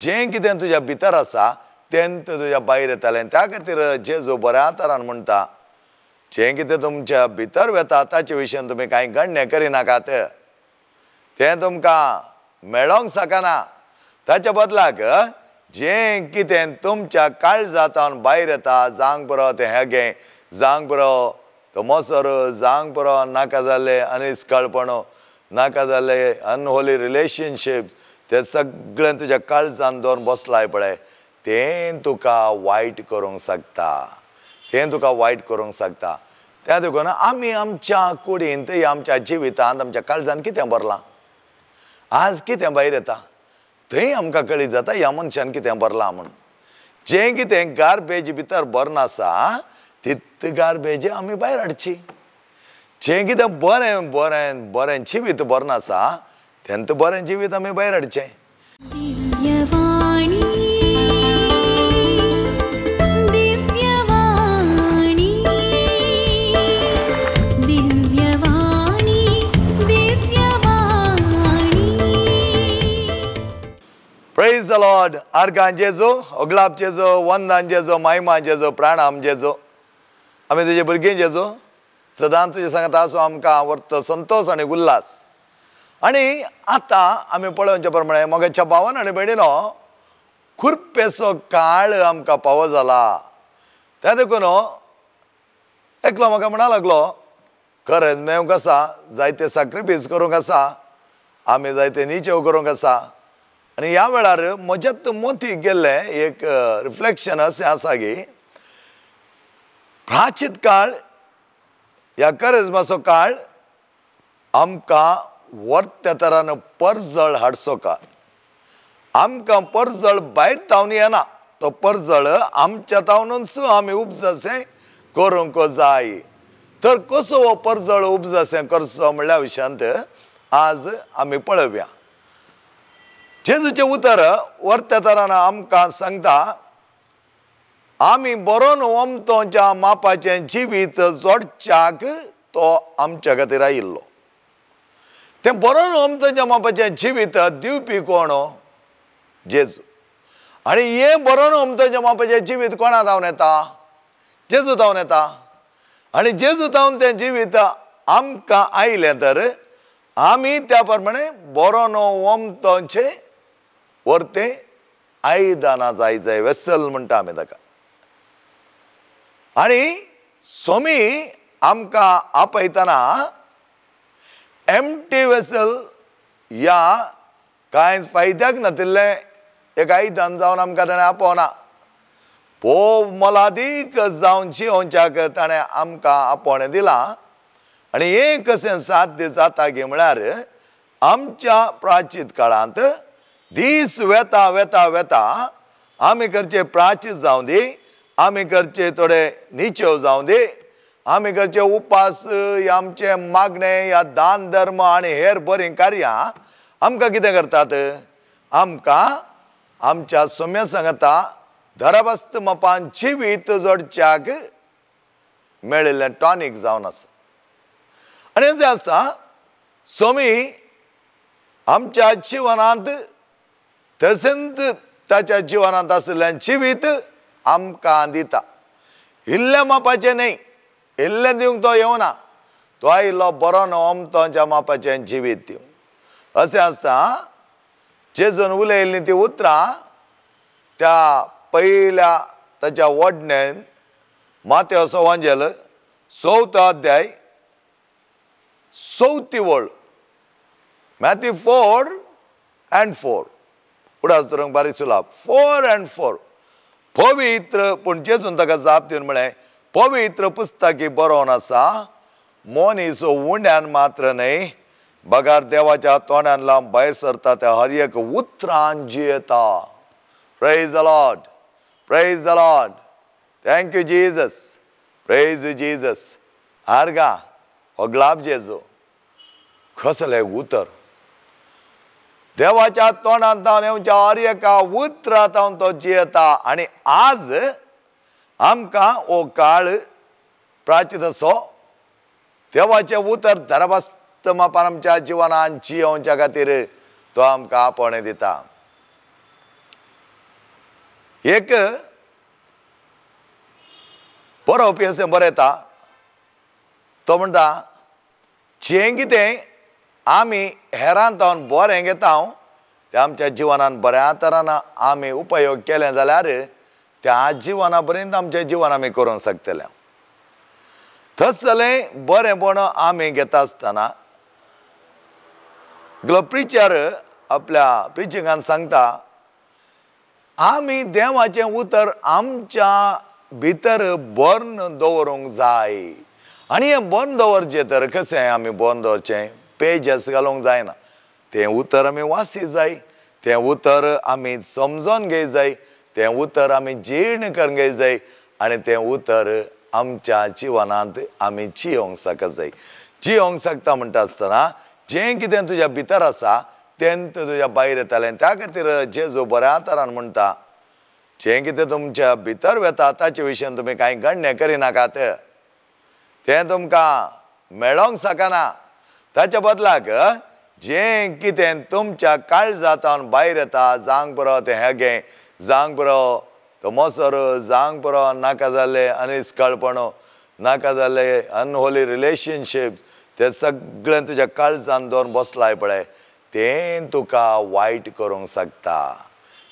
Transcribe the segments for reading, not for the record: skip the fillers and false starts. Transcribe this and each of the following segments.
जें कितें तुज्या भितर आसा तें तुज्या भायर येतालें. त्या खातीर जेजू बऱ्या तरान म्हणटा, जें कितें तुमच्या भितर वता ताचे विशयी तुमी कांय गण्य करिनाकात. तें तुमकां मेळोंक शकना. ताच्या बदलाक जें कितें तुमच्या काळजांतल्यान भायर येता, जावंक बरो तें हेगे, जावंक बरो तो मोसोर, जावंक बरो नाका जाल्ले अनिश्कळपणो, नाका जाल्ले अनहोली रिलेशनशिप्स, तें सगळें तुज्या काळजांत दवरून बसलाय पळय, तें तुका वायट करूंक शकता. तें तुका वायट करूंक शकता. त्या देखून आमी आमच्या कुडींत, आमच्या जिवितांत, आमच्या काळजांत कितें भरलां, आज कितें भायर येता थंय आमकां कळीत जाता ह्या मनशान कितें भरलां म्हणून. जें कितें गार्बेज भितर भरून आसा तित गार्बेज आमी भायर हाडची. जें कितें बरें बरें बरें जिवीत भरून आसा तेंत बरें जिवीत आमी भायर हाडचें. Praise the Lord. Argan Jesu, Oglab Jesu, Wandan Jesu, Mahima Jesu, Pranam Jesu. आमी तुजे भुरगीं जेजू, सदांच तुजे सांगत आसूं आमकां आवडतो संतोष आनी उल्हास. आनी आतां आमी पळोवचे प्रमाणे मोगाच्या भावान आनी भयणीनो, खुरपेसो काळ आमकां फावो जाला. त्या देखून एकलो म्हाका म्हणा लागलो, खरेंच मेवंक आसा, जायते सॅक्रिफीस करूंक आसा, आमी जायते निचेव करूंक आसा. आनी ह्या वेळार म्हज्यात मोती गेल्लें एक रिफ्लेक्शन अशें आसा की प्राचीन काळ, ह्या करिज्माचो काळ आमकां वर्त्या तरान परजळ हाडचो काळ. आमकां परजळ भायर तावन येना, तो परजळ आमच्या तावनूच आमी उपजसें करूंक जाय. तर कसो हो परजळ उपजसें करचो म्हणल्या विशयांत आज आमी पळोवया. जेजूचें उतर वर्त्या तरान आमकां सांगता, आमी बरोन वमतोच्या मापाचें जिवीत जोडच्याक तो आमच्या खातीर आयिल्लो. तें बरोन वमतोच्या मापाचें जिवीत दिवपी कोण? जेजू. आनी हें बरोन वमतोच्या मापाचें जिवीत कोणा तावन येता? जेजू तावन येता. आनी जेजू तावन तें जिवीत आमकां आयलें तर आमी त्या प्रमाणे बरोन वमतोचें वर्ते आयदनां जाय, वेसल म्हणटा आमी ताका. आनी सोमी आमकां आपयतना एम्प्टी वेसल ह्या कांय फायद्याक नातिल्लें एक आयदन जावन आमकां ताणें आपोवना. भोव मोलादीक जावन जियोवच्याक ताणें आमकां आपोवणें दिलां. आनी हें कशें साध्य जाता गे म्हळ्यार आमच्या प्राचीन काळांत दीस वेता वेता वेता आमी करचे प्राचीन जावं दी, आमी करचे थोडे निचेव जावं दी, आमी करचे उपास, आमचे मागणे, या दान धर्म आनी हेर बरीं कार्यां आमकां कितें करतात? आमकां आमच्या सोम्या सांगता धरबस्त मापान जिवीत जोडच्याक मेळिल्लें टॉनीक जावन आसा. आनी अशें आसता सोमी आमच्या जिवनांत तशेंच ताच्या जिवनांत आशिल्लें जिवीत आमकां दिता. इल्ल्या मापाचें न्ही, इल्लें दिवंक तो येवना, तो आयिल्लो बरोन वमतोच्या मापाचें जिवीत दिवंक. अशें आसता जेजून उलयल्लीं तीं उतरां त्या पयल्या ताच्या वडणेन मातेवचो एवांजेल 4 अध्याय 4 वळ, मॅथ्यू 4:4 उडास धरूंक बारीक सुलाब 4:4. पवित्र, पूण जेजून ताका जाप दिवन म्हळें, पवित्र पुस्तकी बरोवन आसा, मनीस उंड्यान मात्र न्हय, बगार देवाच्या तोंडान लावन भायर सरता त्या हर एक उतरान जियेता. Praise the Lord, praise the Lord. Thank you Jesus, praise you Jesus. आर्गा होगलाब जेजू, कसलें उतर देवाच्या तोंडांत तावन येवच्या हर एका उतरां तावन तो जियेता. आनी आज आमकां हो काळ प्राचीन असो देवाचें उतर धरबस्त मापान आमच्या जिवनांत जियोवच्या खातीर तो आमकां आपोवणें दिता. एक बरोवपी अशें बरयता, तो म्हणटा जें कितें आमी हेरांतावन बरें घेता तें आमच्या जिवनान बऱ्या तरान आमी उपयोग केलें जाल्यार त्या जिवना पर्यंत आमचें जिवन आमी करूंक शकतले. तसलें बरेंपण आमी घेता आसतना प्रिचर आपल्या प्रिचिंगान सांगता, आमी देवाचें उतर आमच्या भितर बरें दवरूंक जाय. आनी हें बरें दवरचें तर कशें आमी बरें दवरचें? पेजस घालूंक जायना. तें उतर आमी वाचीत जाय, तें उतर आमी समजून घेवंक जाय, तें उतर आमी जीर्ण करूंक घेवंक जाय, आनी तें उतर आमच्या जिवनांत आमी जियोंक शकत जाय. जियोंक शकता म्हणटा आसतना जें कितें तुज्या भितर आसा तें तुज्या भायर येतलें. त्या खातीर जेजू बऱ्या तरान म्हणटा, जें कितें तुमच्या भितर वता ताचे विशयी तुमी कांय गण्य करिनाकात. तें तुमकां मेळोंक शकना. ताच्या बदलाक जें कितें तुमच्या काळजांतल्यान भायर येता, जावंक बरो तें हेगे, जावंक बरो तो मोसोर, जावंक बरो नाका जाल्ले अनिश्कळपणो, नाका जाल्ले अनहोली रिलेशनशिप्स, तें सगळें तुज्या काळजांत दवरून बसलाय पळय, तें तुका वायट करूंक शकता.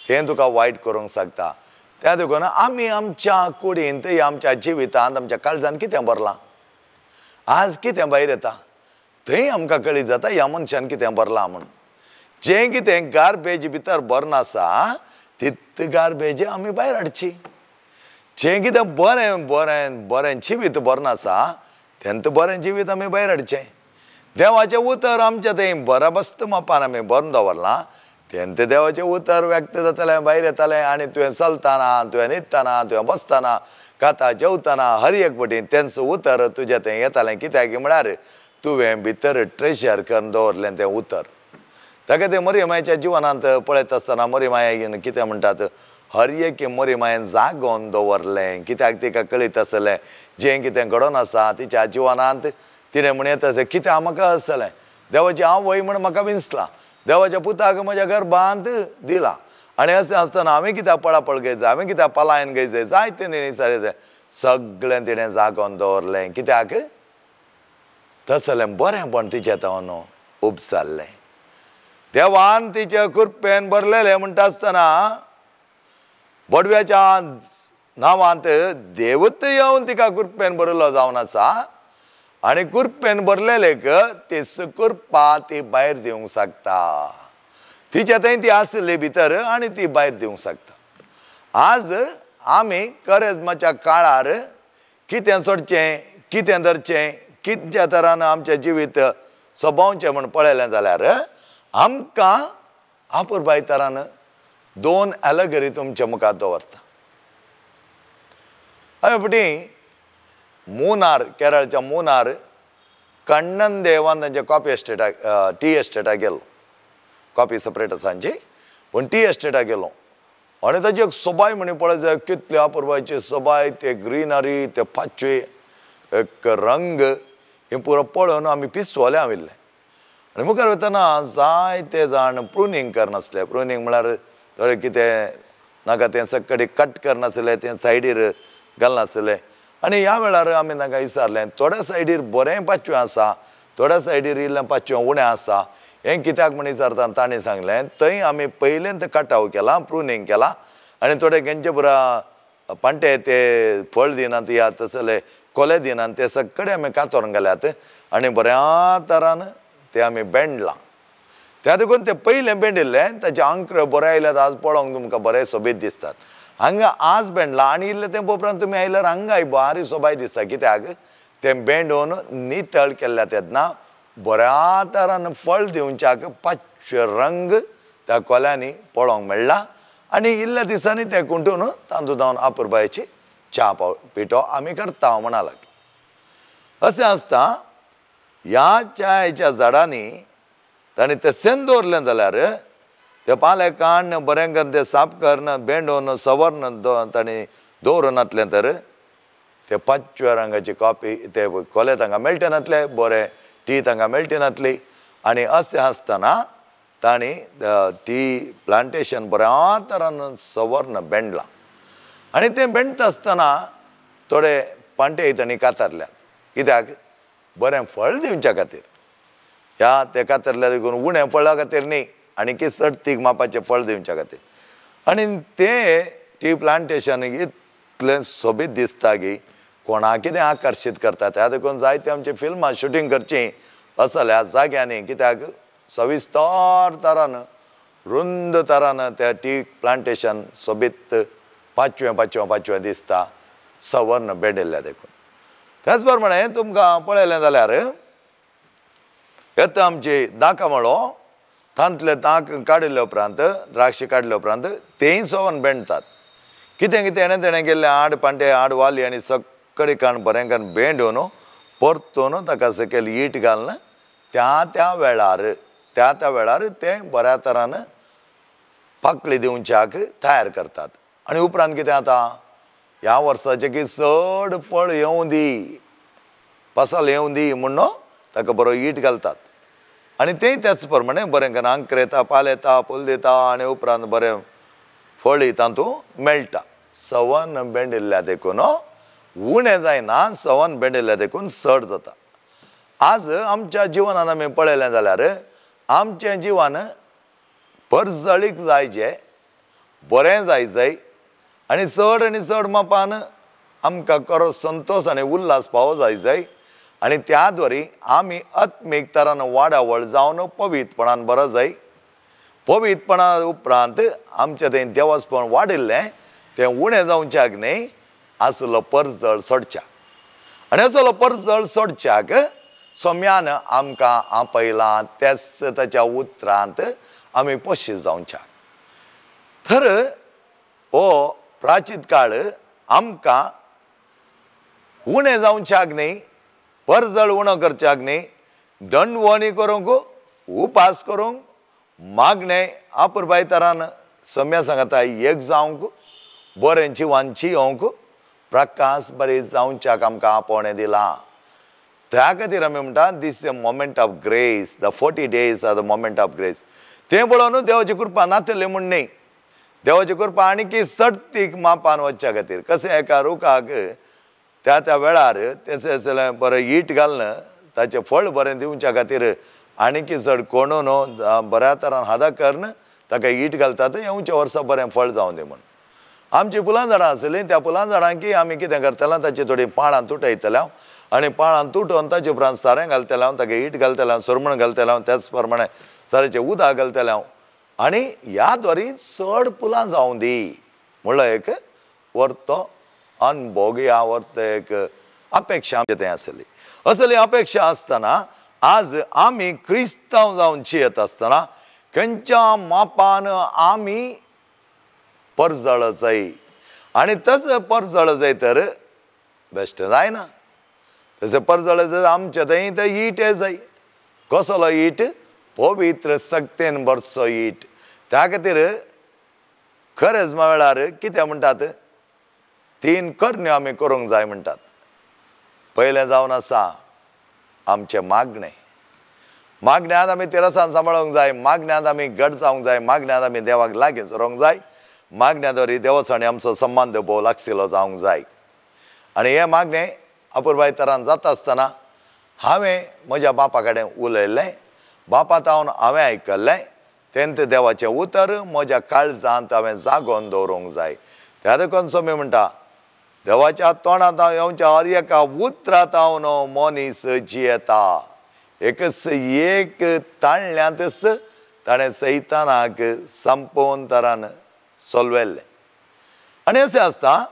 तें तुका वायट करूंक शकता. त्या देखून आमी आमच्या कुडींत, आमच्या जिवितांत, आमच्या काळजांत कितें भरलां, आज कितें भायर येता थंय आमकां कळीत जाता ह्या मनशान कितें भरलां म्हूण. जें कितें गार्बेज भितर भरून आसा तित गार्बेज आमी भायर हाडची. जें कितें बरें बरें बरें जिवीत भरून आसा तेंत बरें जिवीत आमी भायर हाडचें. देवाचें उतर आमच्या थंय बरबस्त मापान आमी भरून दवरलां, तेंत देवाचें उतर व्यक्त जातलें, भायर येतलें. आनी तुवें चलतना, तुवें न्हिदतना, तुवें बसतना, खाता जेवतना हर एक फावटी तेंच उतर तुजें थंय येतलें. कित्याक म्हळ्यार तुवें भितर ट्रेजर करून दवरलें तें उतर. ताका ते मरियमायेच्या जिवनांत पळयत आसतना मरियमायेन कितें म्हणटात, हर एक मरियमायेन जागोवन दवरलें. कित्याक तिका कळीत आसलें जें कितें घडोवन आसा तिच्या जिवनांत. तिणें म्हणत आसलें कितें म्हाका आसतलें, देवाची आवय म्हण म्हाका विंचलां, देवाच्या पुताक म्हज्या गर्भांत दिलां. आनी अशें आसतना हांवें कित्याक पळापळ घेवचें, हांवें कित्याक पलायन घेवचें, जायते विचारचें. सगळें तिणें जागोवन दवरलें. कित्याक तसलें बरेंपण तिचें तावन उपसारलें. देवान तिच्या कृपेन भरलेलें म्हणटा आसतना बडव्याच्या नांवांत देवूच येवन तिका कृपेन भरिल्लो जावन आसा. आनी कृपेन भरलेलेक ती कृपा ती भायर दिवंक शकता. तिच्या थंय ती आसली भितर आनी ती भायर दिवंक शकता. आज आमी करेजमाच्या काळार कितें सोडचें, कितें धरचें, कितच्या तरान आमचें जिवीत सोबावचें म्हूण पळयलें जाल्यार आमकां आपुरबाय तरान दोन एलगरी तुमच्या मुखार दवरता. हांवें फाटीं मुनार, केरळच्या मुनार कण्णन देवान तांच्या कॉफी एस्टेटाक, टी एस्टेटाक गेलो. कॉफी सेपरेट आसा तांची, पूण टी एस्टेटाक गेलो. आनी ताची एक सोबाय म्हणून पळय जाय, कितली अपुरबायची सोबाय, ते ग्रीनरी, ते पाचवे एक रंग, हें पुरो पळोवन आमी पिसवले आविल्ले. आनी मुखार वतना जायते जाण प्रुनींग करनासले. प्रुनींग म्हळ्यार थोडें कितें नाका तें सकडी कट करनासले, तें सायडीर घालनासले. आनी ह्या वेळार आमी तांकां विचारलें, थोड्या सायडीर बरें पाचवें आसा, थोड्या सायडीर इल्लें पाचवें उणें आसा. हें कित्याक म्हण विचारतना ताणें सांगलें, थंय आमी पयलेंत कटाव केलां, प्रुनींग केलां. आनी थोडे गेंचे पुरा पांटे ते फळ दिनात या तसले कोले दिनात ते सगळे आमी कातरून घाल्यात. आनी बऱ्या तरान ते आमी बेंडलां. त्या देखून ते पयलें बेंडिल्लें ताचे अंकर बरे आयल्यात. आज पळोवंक तुमकां बरें सोबीत दिसतात. हांगा आज बेंडलां आनी इल्लें तेंप उपरांत तुमी आयल्यार हांगाय बारी सोबाय दिसता. कित्याक तें बेंडून नितळ केल्ल्या तेन्ना बऱ्या तरान फळ दिवच्याक पाचवे रंग त्या कोल्यांनी पळोवंक मेळ्ळा. आनी इल्ल्या दिसांनी ते कुंठून तांदूळ जावन आपुरबायेची च्या पिठो आमी करता म्हणा लागले. अशें आसता ह्या च्यायेच्या झाडांनी तांणी तें शेण दवरलें जाल्यार ते पाले काडन बरें करून तें साफ करून बेंडून सवरून तांणी दवरून नातलें तर ते पाचव्या रंगाची कॉफी ते कोले तांकां मेळटे नातले, बरें टी तांकां मेळटी नातली. आनी अशें आसतना तांणी टी प्लांटेशन बऱ्या तरान सवरून बेंडलां. आनी तें बेंडटा आसतना थोडे पांटे हेतांनी कातरल्यात कित्याक बरें फळ दिवच्या खातीर ह्या ते कातरल्या देखून उणें फळा खातीर न्ही आनी की सडतीक मापाचें फळ दिवच्या खातीर आनी तें टी प्लांटेशन इतलें सोबीत दिसता की कोणाक कितें आकर्शीत करता त्या देखून जायते आमची फिल्मां शुटींग करचीं असल्या जाग्यांनी कित्याक सविस्तर तरान रुंद तरान त्या टी प्लांटेशन सोबीत पांचवें दिसता सवर्ण बेडिल्ल्या देखून त्याच प्रमाणे तुमकां पळयलें जाल्यार येता आमची दाकामळो तांतले दाक काडिल्ले उपरांत द्राक्ष काडले उपरांत तेंय सवर्ण बेंडतात कितें कितें एणें तेणें गेल्लें आड पांटे आड वाली आनी सक्कडी काण बरें करून बेंडून परतून ताका सकयल ईट घालून त्या वेळार तें बऱ्या तरान पाकळी दिवच्याक तयार करतात आनी उपरांत कितें जाता ह्या वर्साचें की चड फळ येवं दी पसल येवं दी म्हणून ताका बरो ईट घालतात आनी तेंय त्याच प्रमाणे बरें करून अंकर येता पाल येता फूल दिता आनी उपरांत बरें फळी तातूंत मेळटा सवर्ण बेंडिल्ल्या देखून उणें जायना सवर्ण बेंडिल्ल्या देखून चड जाता आज आमच्या जिवनांत आमी पळयलें जाल्यार आमचें जिवन परजळीक जायचें बरें जायचें आनी चड मापान आमकां खरो संतोश आनी उल्हास पावो जायचें आनी त्या द्वारी आमी आत्मीक तरान वाडावळ जावन पवित्रपणान बरो जाय पवित्रपणा उपरांत आमचें तें देवास्पण वाडिल्लें तें उणें जावच्याक न्ही आसलो परजळ सोडच्याक आनी असलो परजळ सोडच्याक सोम्यान आमकां आपयलां तेच ताच्या उतरांत आमी पोशीस जावच्याक तर हो प्राचीन काळ आमकां उणें जावच्याक न्ही परजळ उणो करच्याक न्ही दंडवणी करूंक उपास करूंक मागणें आपुरबाय तरान सोम्या सांगता एक जावंक बरें जिवन जियोंक प्रकाश बरें जावच्याक आमकां आपोवणें दिलां त्या खातीर आमी म्हणटा this is a moment of grace the 40 days are the moment of grace तें पळोवन देवाची कृपा नातली म्हूण न्ही देवाची कृपा आनीक सडतीक मापान वचच्या खातीर कशें एका रुखाक त्या वेळार तेचें बरें ईट घालून ताचें फळ बरें दिवच्या खातीर आनीक चड कोणून बऱ्या तरान हादा करून ताका ईट घालतात येवच्या वर्सा बरें फळ जावं दी म्हूण आमचीं फुलां झाडां आसलीं त्या फुलां झाडांकी आमी कितें करतलें ताची थोडीं पाळां तुटयतले आनी पाळां तुटोवन ताचे उपरांत सारें घालतलें ताका ईट घालतलें सुरमण घालतलें त्याच प्रमाणे सारेचें उदक घालतलें आनी ह्या द्वारी चड फुलां जावं दी म्हणलो एक वर्तो अनुभोग ह्या वर्त एक अपेक्षा तें असली अपेक्षा आसतना आज आमी क्रिस्तांव जावन जियेत आसतना खंयच्या मापान आमी परजळ जाय आनी तसो परजळ जाय तर बेश्ट जायना तशें परजळ जाय आमचे थंय ते ईट जाय कसलो ईट पवित्र सक्तेन बरसो ईट त्या खातीर खरेंच वेळार कितें म्हणटात 3 करण्यो आमी करूंक जाय म्हणटात पयलें जावन आसा आमचें मागण्यांत आमी तिरसान सांबाळूंक जाय मागण्यांत आमी घट जावंक जाय मागण्यांत आमी देवाक लागीं सरोंक जाय मागण्या द्वारे देवासाणी आमचो संबंद भोव लागशिल्लो जावंक जाय आनी हे मागणें अपुरबाय तरान जाता आसतना हांवें म्हज्या बापा कडेन उलयल्लें बापा तावन हांवें आयकल्लें तेन्ना देवाचें उतर म्हज्या काळजांत हांवें जागोवन दवरूंक जाय त्या देखून सोमी म्हणटा देवाच्या तोंडांत हांव येवच्या हर एका उतरांत हांव न्हू मनीस जियेता एक ताळण्यांतच ताणें सैतानाक संपोवन तरान सोलवेल्लें आनी अशें आसता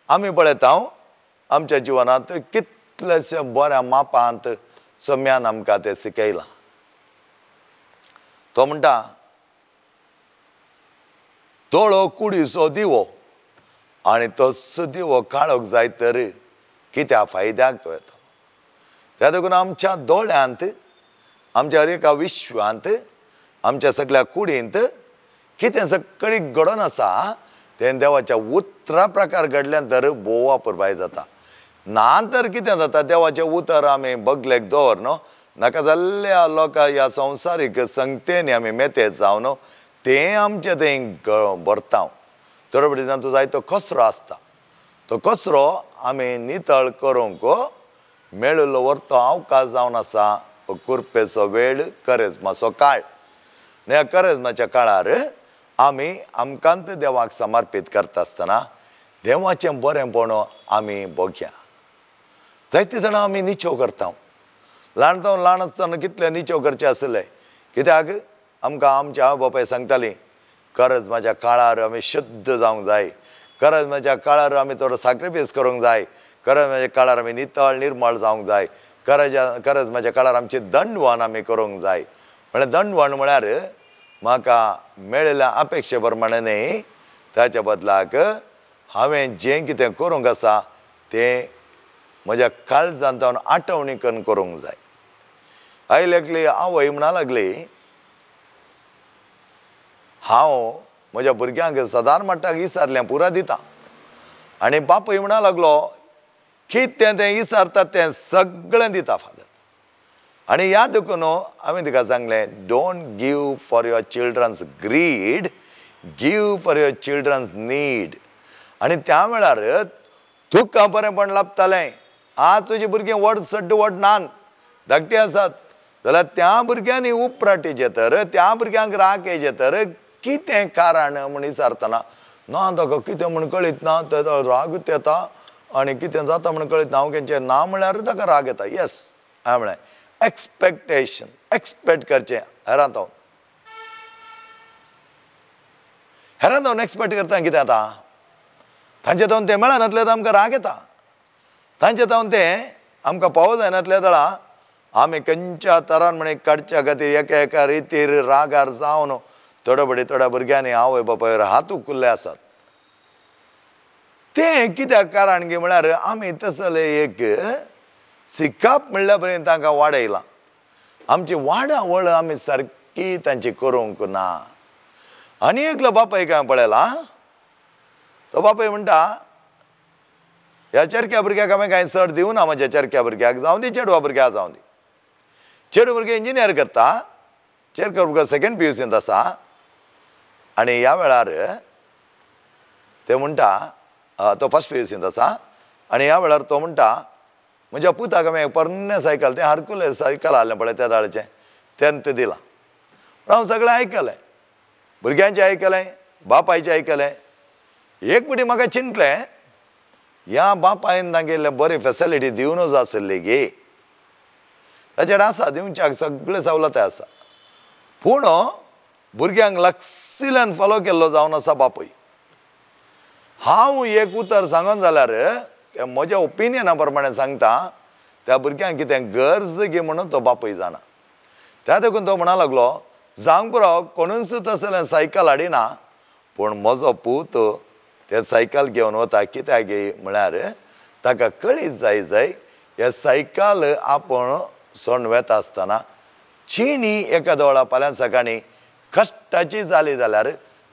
आमी पळयता आमच्या जिवनांत कितलेशे बऱ्या मापांत सोम्यान आमकां तें शिकयलां तो म्हणटा दोळो कुडीचो दिवो आनी तो दिवो काळोख जाय तर कित्या फायद्याक तो येता त्या देखून आमच्या दोळ्यांत आमच्या हर एका विश्वांत आमच्या सगळ्या कुडींत कितें सगळी घडोवन आसा तें देवाच्या उतरा प्रकार घडल्यान तर भोव वापरपाय जाता ना तर कितें जाता देवाचें उतर आमी बगलेक दवर न्हू नाका जाल्ल्या लोकां ह्या संवसारीक संगतेनी आमी मेतेत जावन तें आमचें तें भरता थोडे बडी जावन तो जाय तो कचरो आसता तो कचरो आमी नितळ करूंक मेळिल्लो व्हरतो अवकाश जावन आसा कुरपेचो वेळ करेजमाचो काळ ह्या करेजमाच्या काळार आमी आमकांत देवाक समर्पीत करता आसतना देवाचें बरेंपण आमी भोगया जायते जाणां आमी निचो करता ल्हान आसतना कितले निचो करचे आसले कित्याक आमकां आमचे आवय बापाय सांगतालीं करेजमाच्या काळार आमी शुद्ध जावंक जाय करेजमाच्या काळार आमी थोडो सॅक्रिफायस करूंक जाय करेजमाच्या काळार आमी नितळ निर्मळ जावंक जाय करेजमाच्या काळार आमची दंडवण आमी करूंक जाय म्हळ्यार दंडवण म्हळ्यार म्हाका मेळिल्ल्या अपेक्षे प्रमाणे न्ही ताच्या बदलाक हांवें जें कितें करूंक आसा तें म्हज्या काळजांत हांव आठवणीकन करूंक जाय आयल्याकली आवय म्हणा लागली हांव म्हज्या भुरग्यांक सादारण मट्टाक इसारलें पुरा दिता आनी बापूय म्हणा लागलो कितें तें इसारता तें सगळें दिता फादर आनी याद देखून हांवें तिका सांगलें don't give for your children's greed give for your children's need आनी त्या वेळार तुका बरेंपण लाभतालें आज तुजीं भुरगीं व्हड सड्ड व्हड नान धाकटीं आसात जाल्यार त्या भुरग्यांनी उपराटीचें तर त्या भुरग्यांक राग येचें तर कितें कारण म्हूण विचारतना ना ताका कितें म्हूण कळीत ना तेजो रागूच येता आनी कितें जाता म्हूण कळीत ना हांव खंयचें ना म्हळ्यार ताका राग येता येस हांवें म्हळें एक्सपेक्टेशन एक्सपेक्ट करचें हेरांत हांव एक्सपेक्ट करता कितें जाता तांचे तावन तें मेळनातलें तर आमकां राग येता तांचे तावन तें आमकां पावो जायनातल्या दळा आमी खंयच्या तरान म्हण काडच्या खातीर एका एका रितीर रागार जावन थोड्या भुरग्यांनी आवय बापायर हात उखल्ले आसात तें कित्याक कारण की म्हळ्यार आमी तसले एक सिकाप म्हणल्या पर्यंत तांकां वाडयलां आमची वाडावळ आमी सारकी तांची करूंक ना आनी एकलो बापायक हांवें पळयला तो बापाय म्हणटा ह्या चेडक्या भुरग्याक हांवें कांय चड दिवना म्हज्या चेडक्या भुरग्याक जावं दी चेडवा भुरग्याक जावं दी चेडूं भुरगें इंजिनियर करता चेडको भुरगो सेकंड PUCंत आसा आनी ह्या वेळार ते म्हणटा तो फर्स्ट PUCंत आसा आनी ह्या वेळार तो म्हणटा म्हज्या पुताक हांवें पोरनें सायकल तें हार्कुलस सायकल हाडलें पळय त्या दाळचें तेन्ना दिलां पूण हांव सगळें आयकलें भुरग्यांचें आयकलें बापायचें आयकलें एक फावटी म्हाका चिंतलें ह्या बापायन तांगेले बरी फेसिलिटी दिवनूच आसली गे ताचेर आसा दिवच्याक सगळे सवलती आसा पूण भुरग्यांक लक्षिल्यान फॉलो केल्लो जावन आसा बापूय हांव एक उतर सांगोन जाल्यार ते म्हज्या ओपिनियना प्रमाणे सांगता त्या भुरग्यांक कितें गरज गे म्हणून तो बापूय जाणा त्या देखून तो म्हणा लागलो जावंक पुरो कोणूच तसलें सायकल हाडिना पूण म्हजो पूत ते सायकल घेवन वता कित्याक गे म्हळ्यार ताका कळीत जाय हे सायकल आपूण सोडून वेता आसतना चिणी एका दोळा फाल्यां सकाळीं कश्टाची जाली जाल्यार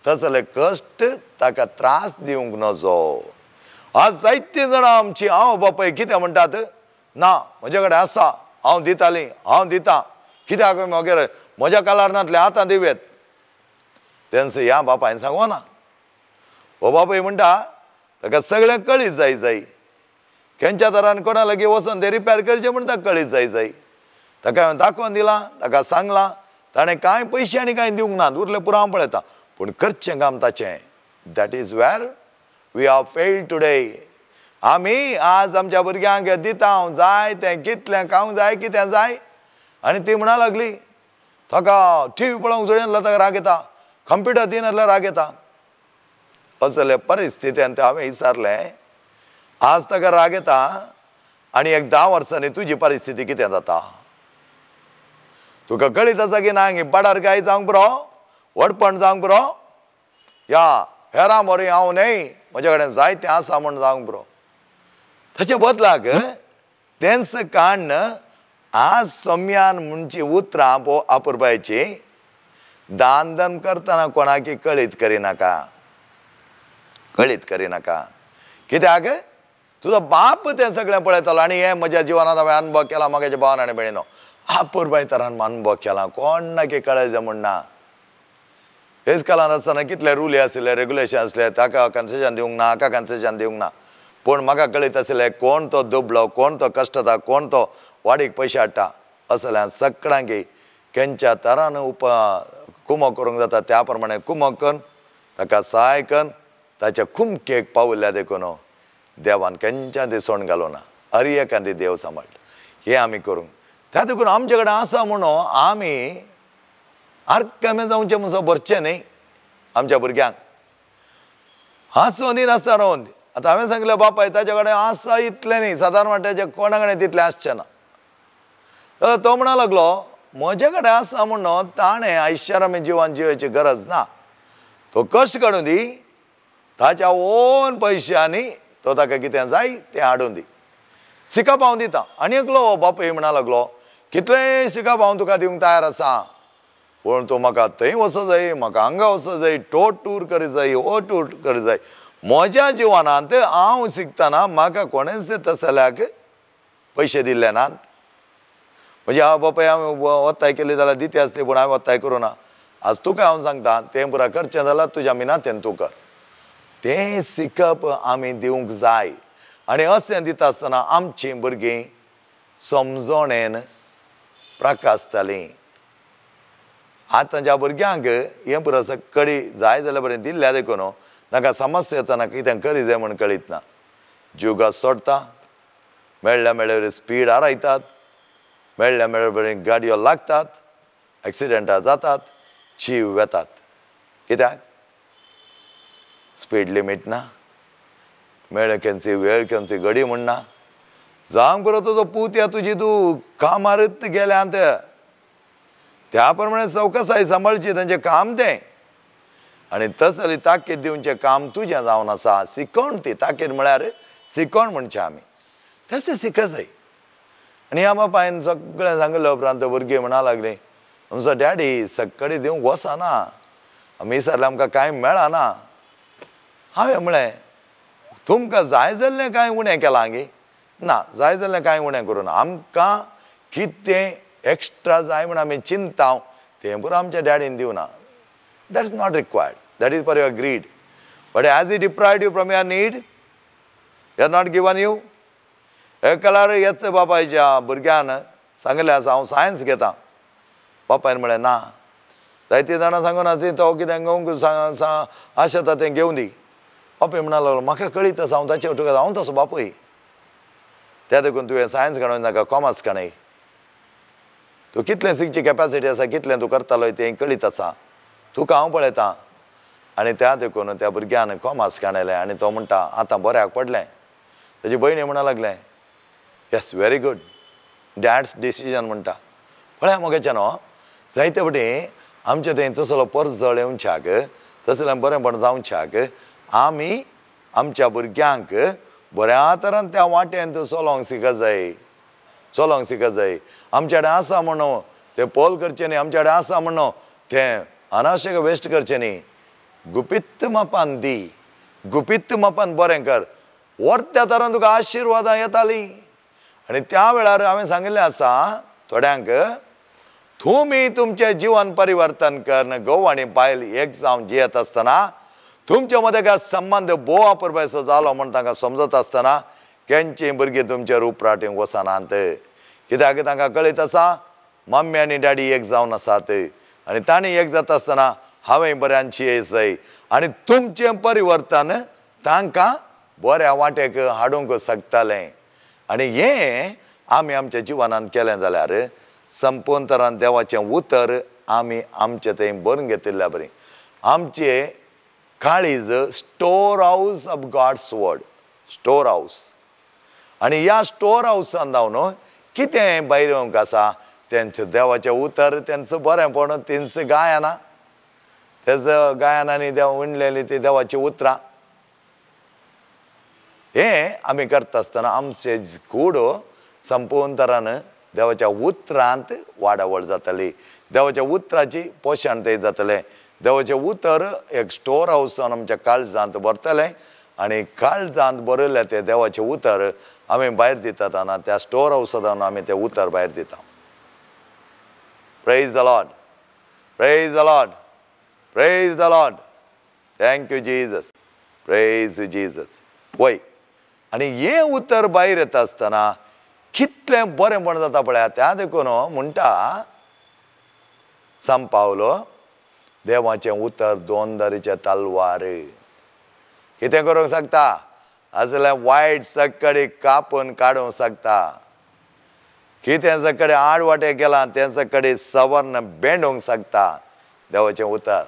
तसले कश्ट ताका त्रास दिवंक नजो आज जायतीं जाणां आमची हांव बापाय कितें म्हणटात ना म्हजे कडेन आसा हांव दितालीं हांव दितां कित्याक वगैरे म्हज्या काळारनातले आतां दिवेत तेन्ना ह्या बापायन सांगो ना हो बापूय म्हणटा ताका सगळें कळीत जाय खंयच्या तरान कोणा लागीं वचोन तें रिपेर करचें म्हूण ताका कळीत जाय ताका हांवें दाखोवन दिलां ताका सांगलां ताणें कांय पयशे आनी कांय दिवंक ना उरलें पुरो हांव पळयतां पूण करचें काम ताचें that is where we have failed today आमी आज आमच्या भुरग्यांक दिता जाय तें कितलें खावंक जाय कितें जाय आनी ती म्हणा लागली ताका TV पळोवंक सोडून जाल्यार ताका राग येता कंप्युटर दिना जाल्यार राग येता असले परिस्थितींत हांवें विचारलें आज ताका राग येता आनी एक 10 वर्सांनी तुजी परिस्थिती कितें जाता तुका कळीत आसा की ना बडार गाय जावंक पुरो व्हडपण जावंक पुरो या हेरां मोरी हांव न्हय म्हजे कडेन जायतें आसा म्हूण जावंक पुरो ताचे बदलाक तेंच काण आज सम्यान म्हणची उतरां अपुरबायची दान धर्म करतना कोणाकी कळीत करिनाका कित्याक तुजो बाप तें सगळें पळयतालो आनी हें म्हज्या जिवनांत हांवें अनुभव केला म्हाज्या भावान आनी भयणीनो अपुरबाय तरान अनुभव केला कोण ना की कळज म्हूण ना हेच कालांत आसतना कितले रूल आसले, रेग्युलेशन आसले, ताका कन्सेशन दिवंक ना, हाका कन्सेशन दिवंक ना. पूण म्हाका कळीत आसलें कोण तो दुबलो, कोण तो कश्टता, कोण तो वाडीक पयशे हाडटा असल्या सगळ्यांक खंयच्या तरान कुमो करूंक जाता त्या प्रमाणे कुमो करून ताका सहाय करून ताच्या कुमकेक पावयल्या देखून देवान खंयच्या दिसवण घालूं ना. हर एकांदी देव सांबाळटा. हे आमी करूंक त्या देखून आमचे कडेन आसा म्हणून आमी आर्कमे जावचें म्हणून भरचें न्ही आमच्या भुरग्यांक. हांसून नासता रावन आतां हांवें सांगलें बापाय ताचे कडेन आसा इतलें न्ही, सादारण वाट्याचें कोणा कडेन तितलें आसचें ना. जाल्यार तो म्हणूंक लागलो म्हजे कडेन आसा म्हणून ताणें आयशारामी जिवान जिवची गरज ना. तो कश्ट काडून दी, ताच्या ओन पयशांनी तो ताका कितें जाय तें हाडून दी. शिकप हांव दितां. आनी एकलो बापूय म्हणा लागलो कितलेंय शिकप हांव तुका दिवंक तयार आसा, पूण तूं म्हाका थंय वचूं जाय, म्हाका हांगा वचूं जाय, तो टूर करीत जाय, हो टूर करीत जाय. म्हज्या जिवनांत हांव शिकतना म्हाका कोणेंच तसल्याक पयशे दिल्ले नात. म्हणजे हांव बापाय हांवें वताय केली जाल्यार दिती आसली, पूण हांवें वताय करूं ना. आज तुका हांव सांगता तें पुरा करचें जाल्यार तुज्या मिनातेन तूं कर. तें शिकप आमी दिवंक जाय. आनी अशें दिता आसतना आमचीं भुरगीं समजोणेन प्रकाशतालीं. आतांच्या भुरग्यांक हें पुरो सकळी जाय जाल्यार बरें दिल्ल्या देखून तांकां समस्या येतना कितें करी जाय म्हूण कळीत ना. जुगां सोडटा, मेळ्ळ्या मेळ्ळ्या स्पीड आरायतात, मेळ्ळ्या मेळ्ळ्या बरें गाडयो लागतात, एक्सिडेंटां जातात, जीव वेतात. कित्याक? स्पीड लिमीट ना, मेळ्ळें खंयची वेळ खंयची घडी म्हूण ना. जावंक पुरो तुजो पूत या तुजी तूं कामारत गेल्यात त्या प्रमाणे चवकसाय सांबाळची तांचें काम तें. आनी तसली ताकीद दिवचें काम तुजें जावन आसा. शिकोवण ती ताकीद म्हळ्यार शिकोवण म्हणचें आमी तशें शिकत जाय. आनी ह्या बापायन सगळें सांगले उपरांत भुरगीं म्हणा लागलीं आमचो डॅडी सक्कडी दिवंक वचना, आमी विचारलें आमकां कांय मेळना. हांवें म्हळें तुमकां जाय जाल्लें कांय उणें केलां गे? ना, जाय जाल्लें कांय उणें करूं ना. आमकां कितें एक्स्ट्रा जाय म्हूण आमी चिंताव तें पुरो आमच्या डॅडीन दिवना. That is not required, that is for your greed. But as he deprived you from your need, he has not given you. हे कलार हेच बापायच्या भुरग्यान सांगलें आसा हांव सायन्स घेतां. बापायन म्हळें ना, जायतीं जाणां सांगून आसा तो कितें घेवंक आशेता तें घेवन दी. बापूय म्हणा लागलो म्हाका कळीत आसा हांव ताचे फाटून हांव तसो बापूय. त्या देखून तुवें सायन्स काडून नाका कॉमर्स काडय. तूं कितलें शिकची कॅपॅसिटी आसा, कितलें तूं करतलो तें कळीत आसा. तुका हांव पळयतां. आनी त्या देखून त्या भुरग्यान कॉमर्स काडलें. आनी तो म्हणटा आतां बऱ्याक पडलें. ताची भयणी म्हणा लागलें yes very good, dad's decision म्हणटा. पळय मोगेच्या न्हू, जायते फावटी आमचे थंय तसलो परजळ येवच्याक तसलें बरेंपण जावच्याक आमी आमच्या भुरग्यांक बऱ्या तरान त्या वाटेन चलोवंक शिकत जाय, चलोवंक शिकत जाय. आमचे कडेन आसा म्हणून तें पोल करचें न्ही, आमचे कडेन आसा म्हणून तें अनावश्यक वेस्ट करचें न्ही. गुपीत मापान दी, गुपीत मापान बरें कर. वर्त्या तरान तुका आशिर्वादां येतालीं. आनी त्या वेळार हांवें सांगिल्लें आसा थोड्यांक तुमी तुमचें जिवन परिवर्तन करन घोव आनी बायल एक जावन जियेत आसतना तुमचे मदें काय संबंद बोवा पुरबायचो जालो म्हूण तांकां समजत आसतना खंयचीं भुरगीं तुमचेर उपराटींक वचनात. कित्याक तांकां कळीत आसा मम्मी आनी डॅडी एक जावन आसात आनी तांणी एक जाता आसतना हांवें बऱ्यांची येयसय आनी तुमचें परिवर्तन तांकां बऱ्या वाटेक हाडूंक शकतलें. आनी हें आमी आमच्या जिवनांत केलें जाल्यार संपूर्ण तरान देवाचें उतर आमी आमचें थंय बरोवन घेतिल्ल्या बरें. आमचें काळीज स्टोर हावस ऑफ गॉड्स वर्ड, स्टोर हावस. आनी ह्या स्टोर हावसान जावन कितें भायर येवंक आसा तेंचें देवाचें उतर, तेंचो बरेंपण, तेंच गायनां, तेच गायनांनी देव विणलेलीं ती देवाचीं उतरां. हें आमी करता आसतना आमचें कूड संपूर्ण तरान देवाच्या उतरांत वाडवळ जातली. देवाच्या उतराची पोशण थंय जातलें. देवाचें उतर एक स्टोर हावसान आमच्या काळजांत भरतलें आनी काळजांत बरयलें तें देवाचें उतर आमी भायर दितात आनी त्या स्टोर हावसांत आमी तें उतर भायर दिता. Praise the Lord, praise the Lord. Praise the Lord. Thank you Jesus. Praise you Jesus. वय आनी हें उतर भायर येता आसतना कितलें बरेंपण जाता पळय. त्या देखून म्हणटा सांत पावलो, देवाचें उतर दोन धारेचें तलवार. कितें करूंक शकता? असले वायट सकडे कापून काडूंक शकता. कितें सकडे आडवाटें केलां तें सकडे सवर्ण बेंडूंक शकता देवाचें उतर.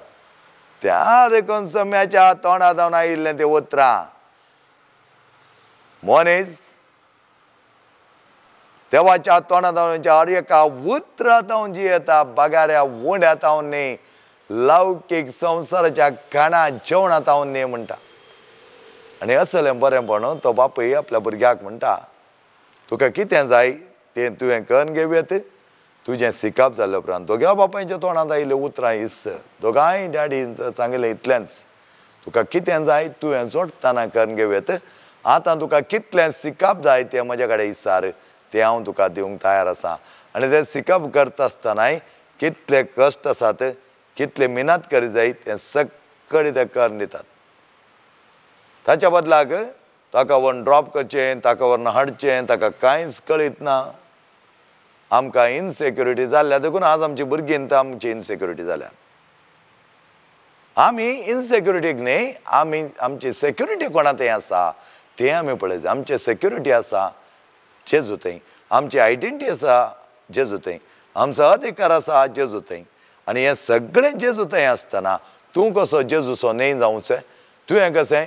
त्या देखून सम्याच्या तोंडा जावन आयिल्लें तें उतरां. मनीस देवाच्या तोंडा जावन हर एका उतरां जावन जी येता, बगाऱ्या उंड्यात जावन न्ही, लौकीक संवसाराच्या खाणा जेवणात जावन न्ही म्हणटा. आनी असलें बरेंपण तो बापूय आपल्या भुरग्याक म्हणटा, तुका कितें जाय तें तुवें करून घेवयत. तुजें सिकप जाल्या उपरांत दोगांय बापायच्या तोंडांत आयिल्लें उतरां हिस्स. दोगांय डॅडीन सांगलें इतलेंच, तुका कितें जाय तुवें जोडटना करून घेवयत. आतां तुका कितलें सिकप जाय तें म्हजे कडेन इसार, तें हांव तुका दिवंक तयार आसां. आनी तें सिकप करता आसतनाय कितले कश्ट आसात, कितले मेहनत करी जाय तें सगळें ते करून दितात. ताच्या बदलाक ताका व्हरून ड्रॉप करचें, ताका व्हरून हाडचें, ताका कांयच कळीत ना. आमकां इनसेक्युरिटी जाल्ल्या देखून आज आमची भुरगीं आमची इनसेक्युरिटी जाल्या. आमी इनसेक्युरिटीक न्ही, आमी आमची सेक्युरिटी कोणा थंय आसा तें आमी पळय जाय. आमची सेक्युरिटी आसा जेजू थंय, आमची आयडेंटिटी आसा जेजू थंय, आमचो अधिकार आसा जेजू थंय. आनी हें सगळें जेजू थंय आसतना तूं कसो जेजूचो न्हय जावचें? तुवें कशें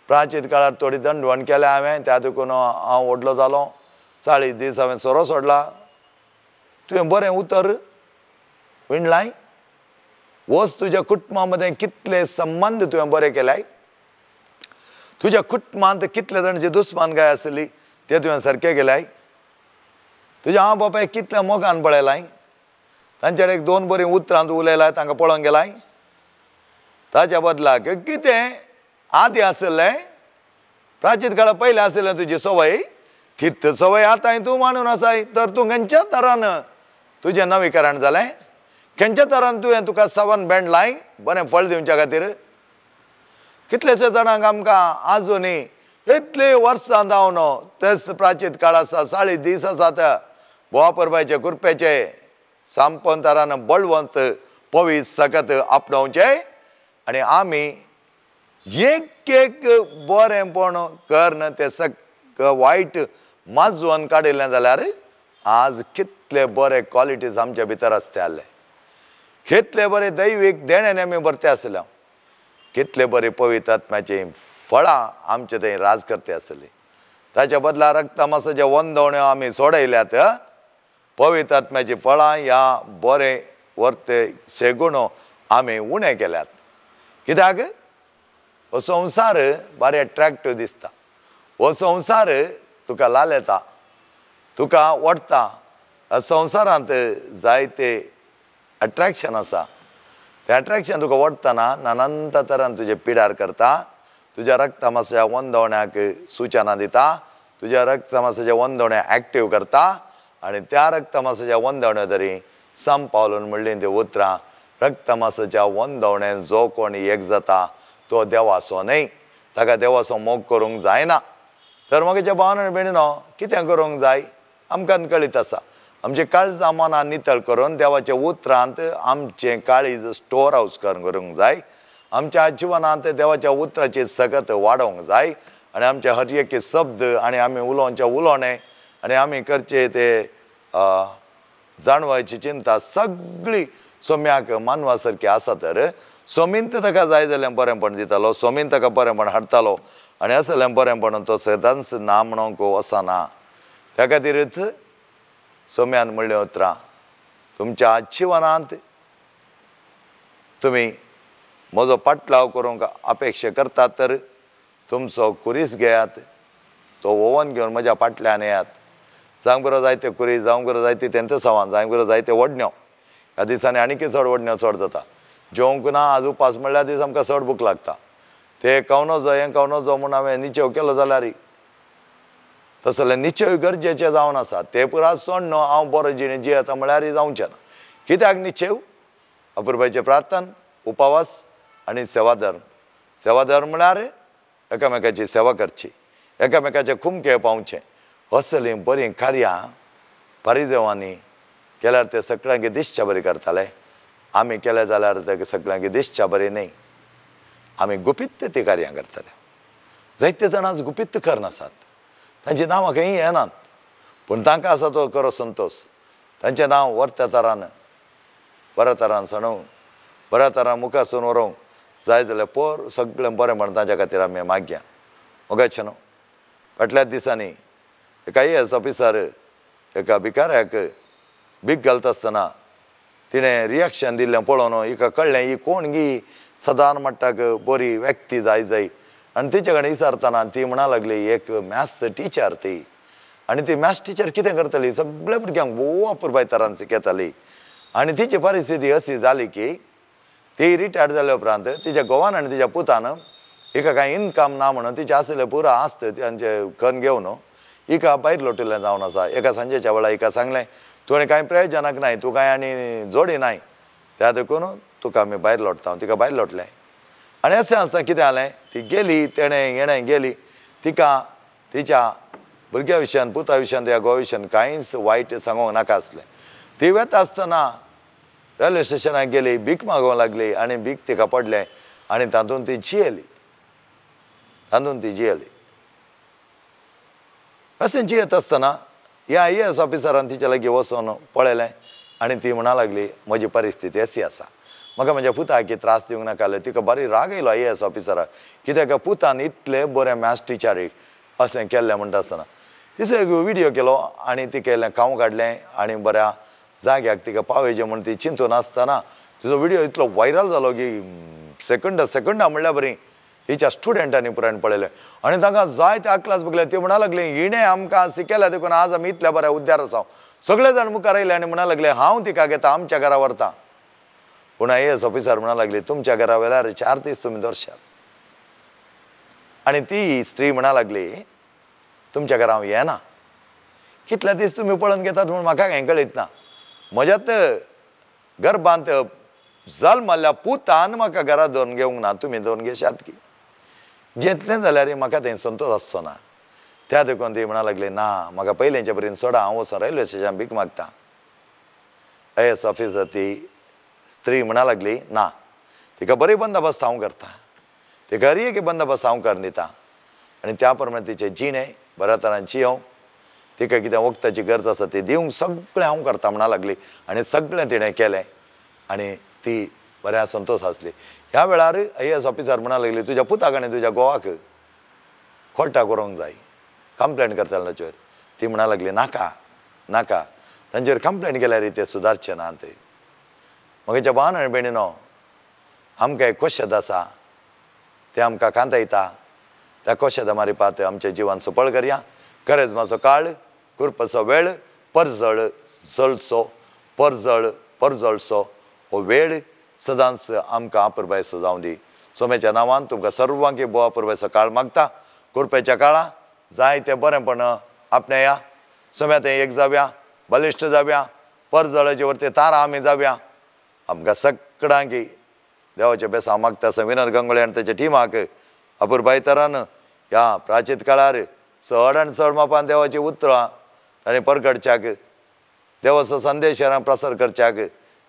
प्राचीन काळार थोडी दंडवण केल्या हांवें, त्या देखून हांव व्हडलो जालो, 40 दीस हांवें सोरो सोडला. तुवें बरें उतर विणलाय? वच तुज्या कुटुंबा मदें कितले संबंद तुवें बरे केल्याय? तुज्या कुटुंबांत कितले जाणांची दुस्मानकाय आसली ते तुवें सारकें केल्याय? तुज्या आवय बापायक कितल्या मोगान पळयलाय? तांचेर एक दोन बरीं उतरां तूं उलयलाय, तांकां पळोवंक गेलाय? ताच्या बदलाक कितें आदी आसलें, प्राचीन काळा पयलें आसलें तुजी सवय, तीच सवय आतांय तूं मांडून आसाय. तर तूं खंयच्या तरान तुजें नवीकरण जालें? खंयच्या तरान तुवें तुका सवन बेंडलाय बरें फळ दिवच्या खातीर? कितलेशे जाणांक आमकां आजुनी इतलीं वर्सां जावन तेच प्राचीन काळ आसा, 40 दीस आसात बोवा परबायचे कुरपेचे सांपोन तरान बळवंत पवीस सकत आपणावचें. आनी आमी एक एक बरेंपण करन तें सगळें वायट माजवून काडिल्लें जाल्यार आज कितले बरे क्वॉलिटीज आमच्या भितर आसते आसले, कितले बरे दैवीक देण्याने आमी भरते आसले, कितले बरे पवित्र आत्म्याची फळां आमचे थंय राज करते आसली. ताच्या बदला रक्तमासाचे वंदवण्यो आमी सोडयल्यात. पवित्र आत्म्याची फळां ह्या बरे वर्ते शेगुणो आमी उणें केल्यात. कित्याक हो संवसार बरे अट्रॅक्टीव दिसता, हो संवसार तुका लालयता, तुका ओडटा. संवसारांत जायते अट्रॅक्शन आसा, तें अट्रॅक्शन तुका ओडटना नानंत तरान तुजे पिडार करता, तुज्या रक्तमासाच्या वंदवण्याक सुचना दिता, तुज्या रक्तमासाच्या वंदवण्या एक्टीव करता. आनी त्या रक्तमासाच्या वंदवण्यो तरी सांत पावलोन म्हणलीं तीं उतरां, रक्तमासाच्या वंदवण्यान जो कोण एक जाता तो देवाचो न्हय, ताका देवाचो मोग करूंक जायना. तर मगेच्या भावान भयणीनो, कितें करूंक जाय? आमकां कळीत आसा. आमचे काळजां मनां नितळ करून देवाच्या उतरांत आमचें काळीज स्टोर हावस करूंक जाय. आमच्या जिवनांत देवाच्या उतराची सकत वाडोवंक जाय. आनी आमचे हर एक शब्द आनी आमी उलोवचें उलोवणें आनी आमी करचें ते जाणवायची चिंता सगळी सोम्याक मानवा सारकी आसा. तर सोमीन ताका जाय जाल्यार बरेंपण दितालो, सोमीन ताका बरेंपण हाडटालो. आनी असलें बरेंपण तो सदांच ना म्हणूंक वचना. त्या खातीरच सोम्यान म्हणलें उतरां, तुमच्या जिवनांत तुमी म्हजो पाटलाव करूंक अपेक्षा करतात तर तुमचो कुरीस घेयात, तो ओवन घेवन म्हज्या फाटल्यान येयात. जावंक बरो जायते कुरी, जावंक बरो जायते तेंत सावन, जावंक बरो जायते वडण्यो. ह्या दिसांनी आनीक चड वडण्यो चड जाता. जेवंक ना आज उपास म्हणल्यार दीस आमकां चड भूक लागता. ते खावनो जो हें खावनो जो म्हूण हांवें निचेव केलो जाल्यार तसलें निचय गरजेचें जावन आसा. ते पुराय सोडनो हांव बरो जिणे जियेता म्हळ्यार जावचें ना. कित्याक निचेव? अपुरबायचें प्रार्थन, उपवास आणि सेवा धर्म म्हळ्यार एकामेकाची सेवा करची, एकामेकाचे कुमके पावचे, असली बरी कार्यां फारिजेवांनी केल्यार ते सगळ्यांक दिसच्या बरी करताले. आमी केले जाल्यार ते सगळ्यांक दिसच्या बरी न्ही. आमी गुपित ती कार्यां करताले. जायते जाण आज गुपित करनासात. तांची नांवां खंय येनात, पूण तांकां आसा तो खरो संतोश. तांचें नांव वर्त्या तरान बऱ्या तरान सणोवंक, बऱ्या तरान मुखार सून व्हरूंक जाय जाल्यार पोर सगळें बरें म्हण तांच्या खातीर आमी मागया. मोगाचें न्हू. फाटल्याच दिसांनी एका IAS ऑफिसर एका भिकाऱ्याक भीक घालता आसतना तिणें रिएक्शन दिल्लें पळोवन हिका कळ्ळें ही कोण गी सदां म्हणटाक बरी व्यक्ती जाय आनी तिचे कडेन विचारतना ती म्हणा लागली एक मॅथ्स टिचर ती. आनी ती मॅथ्स टिचर कितें करतली, सगळ्या भुरग्यांक बोवा पुरबाय तरान शिकयताली. आनी तिची परिस्थिती अशी जाली की ती रिटायर्ड जाल्या उपरांत तिच्या घोवान आनी तिच्या पुतान हिका कांय इनकम ना म्हणून तिचे आसले पुरो आस्त तांचे खण घेवन हिका भायर लोटिल्लें जावन आसा. एका सांजेच्या वेळार हिका सांगलें तुवें कांय प्रयोजनाक नाय, तूं कांय आनी जोडी नाय, त्या देखून तुका आमी भायर लोटता. तिका भायर लोटलें. आनी अशें आसता कितें जालें, ती गेली, तेणें येणें गेली. तिका तिच्या भुरग्या विशयान पुता विशयान त्या घोवा विशयान कांयच वायट सांगूंक नाका आसलें. ती वेता आसतना रेल्वे स्टेशनाक गेली, भीक मागोवंक लागली आनी भीक तिका पडलें आनी तातूंत ती जियेली. अशें जियेत आसतना ह्या IAS ऑफिसरान तिच्या लागीं वचून पळयलें आनी ती म्हणा लागली म्हजी परिस्थिती अशी आसा, म्हाका म्हज्या पुताक त्रास दिवंक नाका. जाल्यार तिका बरी राग येयलो IAS ऑफिसराक, कित्याक पुतान इतले बरें मॅथ्स टिचरीक अशें केल्लें म्हणटा आसतना तिचो एक विडियो केलो आनी ती केल्लें खावं काडलें आनी बऱ्या जाग्याक तिका पावयचें म्हूण ती चिंतून आसतना तिचो विडियो इतलो वायरल जालो की सेकंडां म्हणल्यार बरी हिच्या स्टुडंटांनी पुराण पळयलें आनी तांकां जाय त्या क्लास बघले. ती म्हणा लागली हिणें आमकां शिकयल्या देखून आज आमी इतल्या बऱ्या उद्यार आसा. सगळे जाण मुखार आयले आनी म्हणा लागले हांव तिका घेता आमच्या घरा व्हरता. पूण IAS ऑफिसर म्हणा लागली तुमच्या घरा वेल्यार 4 दीस तुमी दवरशात. आनी ती स्त्री म्हणा लागली तुमच्या घरा हांव येना. कितले दीस तुमी पळोवन घेतात म्हूण म्हाका कांय कळीत ना. म्हज्यात गर्भांत जल्मल्ल्या पुतान म्हाका घरा दवरून घेवंक ना, तुमी दवरून घेशात की. घेतलें जाल्यार म्हाका थंय संतोश आसचो ना. त्या देखून ती म्हणा लागली ना म्हाका पयलींचे परेन सोडा, हांव वचून रेल्वे स्टेशनार भीक मागता. IAS ऑफिसर ती स्त्री म्हणा लागली ना तिका बरी बंदोबस्त हांव करता, तिका हर एक बंदोबस्त हांव करून दिता आनी त्या प्रमाणे तिचें जिणें बऱ्या तरान जियोवंक, तिका कितें वखदाची गरज आसा ती दिवंक सगळें हांव करता म्हणा लागली. आनी सगळें तिणें केलें आनी ती बऱ्या संतोश आसली. ह्या वेळार IAS ऑफिसर म्हणा लागली तुज्या पुताक आनी तुज्या घोवाक खोल्टा करूंक जाय, कंप्लेन करताले ताचेर. ती म्हणा लागली नाका नाका, तांचेर कंप्लेन केल्यार ते सुदारचे नात. म्हज्या भावान आनी भयणीनो आमकां एक कोशेद आसा तें आमकां कांतयता. त्या कोशेदा मारिपात आमचें जिवन सफळ करया. करेजमाचो काळ, कुरपाचो वेळ, परजळसो हो वेळ सदांच आमकां आपुरबायसो जावं दी. सोम्याच्या नांवान तुमकां सर्वांक बोव आपुरबायसो काळ मागता. कुरपेच्या काळां जाय तें बरेंपण आपणेया. सोम्या थंय एक जावया, बलिश्ट जावया, परजळाचे वरती तारा आमी जावया. आमकां सगळ्यांक देवाचे बेसांव मागता. विनोद गंगोळे आनी ताच्या टिमाक आपुरबाय तरान ह्या प्राचीत काळार चड आनी चड मापान देवाची उतरां ताणें परगडच्याक, देवाचो संदेश प्रसार करच्याक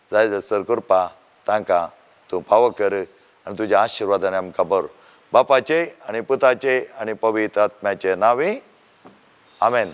जाय जसर कृपा तांकां तूं फावो कर आनी तुज्या आशिर्वादान आमकां बर. बापाचे आनी पुताचे आनी पवित्र आत्म्याचे नांवे आमेन.